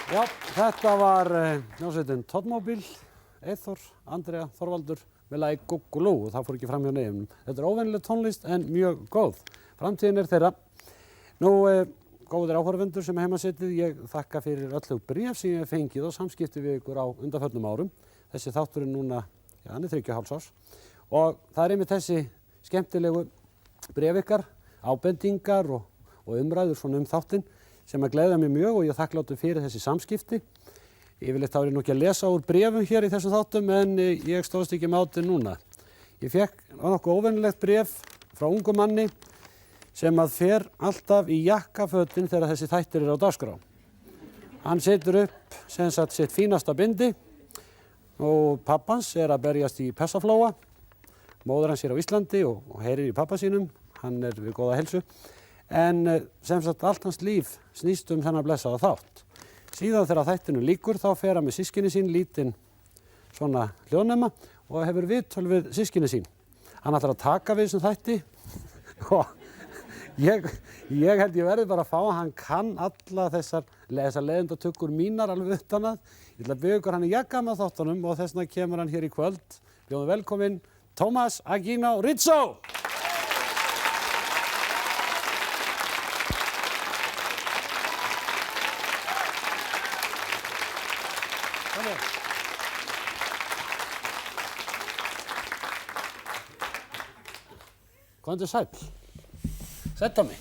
Já, þetta var hljómsveitin Toddmobile, Eyþór, Andrea, Þorvaldur með lagi Gúggulú og það fór ekki fram hjá neinum. Þetta óvenjuleg tónlist en mjög góð. Framtíðin þeirra. Nú, góðir áhorfendur sem heima setið, ég þakka fyrir öll þau bréf sem ég hef fengið og samskipti við ykkur á undanförnum árum. Þessi þátturinn núna, já, hann 3,5 árs. Og það einmitt þessi skemmtilegu bréf ykkar, ábendingar og umræður svona þáttinn sem að gleðja mig mjög og ég þakkláttur fyrir þessi samskipti. Yfirleitt þá nú ekki að lesa úr bréfum hér í þessum þáttum en ég stóðst ekki með átið núna. Ég fékk nokkuð óvenjulegt bréf frá ungum manni sem að fer alltaf í jakkafötin þegar þessi þættir á dagskrá. Hann setur upp sem sagt sitt fínasta bindi og pappans að berjast í Persaflóa. Móðir hans á Íslandi og heyrir í pappa sínum, hann við góða heilsu. En sem sagt allt hans líf snýst þennan blessaða þátt. Síðan þegar þættinu lýkur þá fer hann með systkini sín lítinn svona hljóðnema og hefur viðtöl við systkini sín. Hann ætlar að taka við þessum þætti og ég held ég verði bara að fá að hann kann alla þessar leiðindatökur mínar alveg utan að. Ég ætla að biðja ykkur hann í jakkama þáttunum og þess vegna kemur hann hér í kvöld. Bjóðum velkominn Tómas Agino Rizzo! Komdu sæll. Sætt á mig.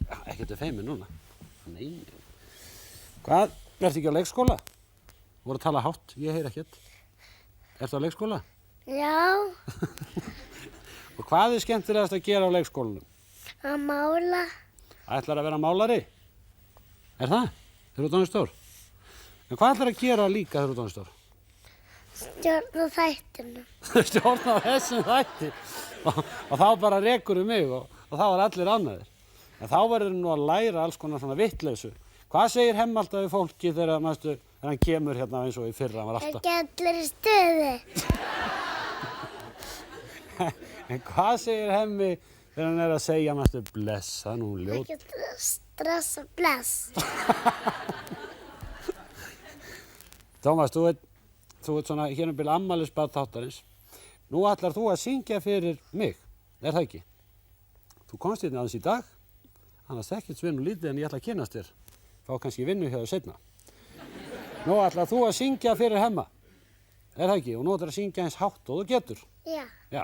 Já, ekkert feimin núna. Nei. Hvað? Ertu ekki á leikskóla? Voru að tala hátt, ég heyri ekkert. Ertu á leikskóla? Já. Og hvað skemmtilegast að gera á leikskólanum? Að mála. Ætlar að vera málari? Það? Þeir eru orðnir stór. En hvað ætlar að gera líka þegar þú ert orðinn stór? Stjórna þættinum. Stjórna þessum þætti? Og þá bara rekur mig og þá er allir ánægðir. En þá verður nú að læra alls konar svona vittleysu. Hvað segir Hemmi alltaf við fólki þegar hann kemur hérna eins og í fyrra? Hann var alltaf... Ekki allir í stuði. En hvað segir Hemmi þegar hann að segja bless, það nú ljót? Ekki stressa bless. Tómas, þú ert svona hér bil afmælisbarn þáttarins. Nú ætlar þú að syngja fyrir mig, það ekki? Þú komst hérna aðeins í dag, annars þekkist við nú lítið en ég ætla að kynnast þér. Fá kannski vinnu hjá þér seinna. Nú ætlar þú að syngja fyrir Hemma, það ekki? Og nú ætlar að syngja eins hátt og þú getur. Já. Já.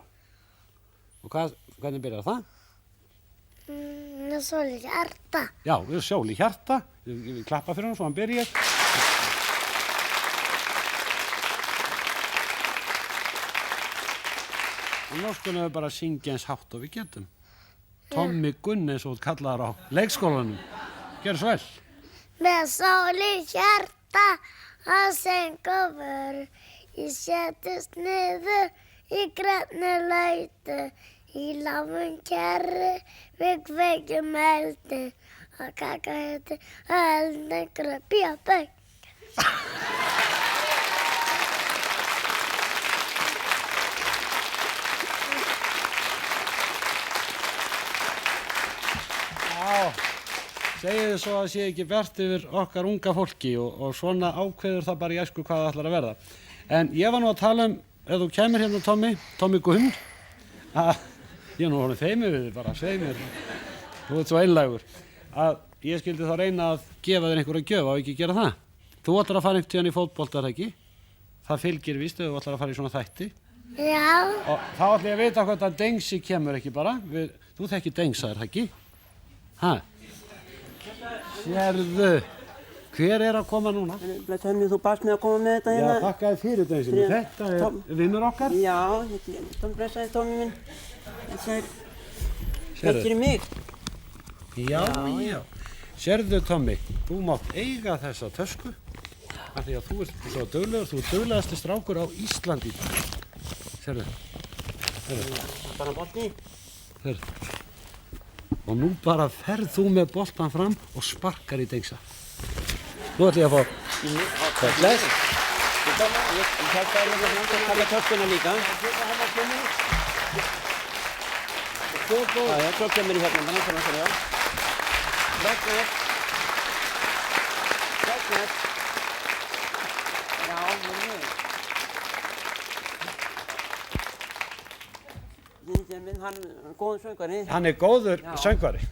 Og hvernig byrjar það? Sól í hjarta. Já, sól í hjarta. Við klappa fyrir hann svo hann byrjar. Og nú skulum við bara syngja eins hátt og við getum. Tommi Gunni, svo kallaður á leikskólanum. Gjörðu svo vel. Með sól í hjarta, að senga vör. Ég settist niður í grænni lautu. Í lágum kerri, við kveikjum eldi. Og kaka heitir eldin gröpi og bögg. Segið þið svo að sé ekki bjart yfir okkar unga fólki og svona ákveður það bara í æsku hvað það ætlar að verða. En ég var nú að tala ef þú kemur hérna Tommi Gunn, ég nú orðinn feimur við þig bara, segð mér, þú ert svo einlægur, að ég skildi þá reyna að gefa þér einhverja gjöf, á ekki gera það. Þú ætlar að fara einhvern tíðan í fótbolta, ekki? Það fylgir víst ef þú ætlar að fara í svona þætti. Já. Og þá ætla ég að vita hvort að Dengsi kemur ekki bara. Þú þekkir Dengsa, ekki? Ha? Sérðu, hver að koma núna? Tommi, þú baðst mig að koma með þetta hérna. Já, þakka þér fyrir Dengsi. Þetta vinnur okkar? Já, blessaði Tommi minn. Þetta er mig. Já. Sérðu, Tommi, þú mátt eiga þessa tösku af því að þú ert svo duglegur, þú ert duglegasti strákur á Íslandi í dag. Sérðu. Bara bolti. Sérðu. Og nú bara ferð þú með boltan fram og sparkar í Dengsa. Nú ætlum ég að fá... Bless. Ég hjálpa þér með að taka töskuna líka. Já, svo kemur ég hérna, þannig að það er já. Bless. snett. Já, minn. Minn, hann er góður söngvari. Hann er góður Já. söngvari.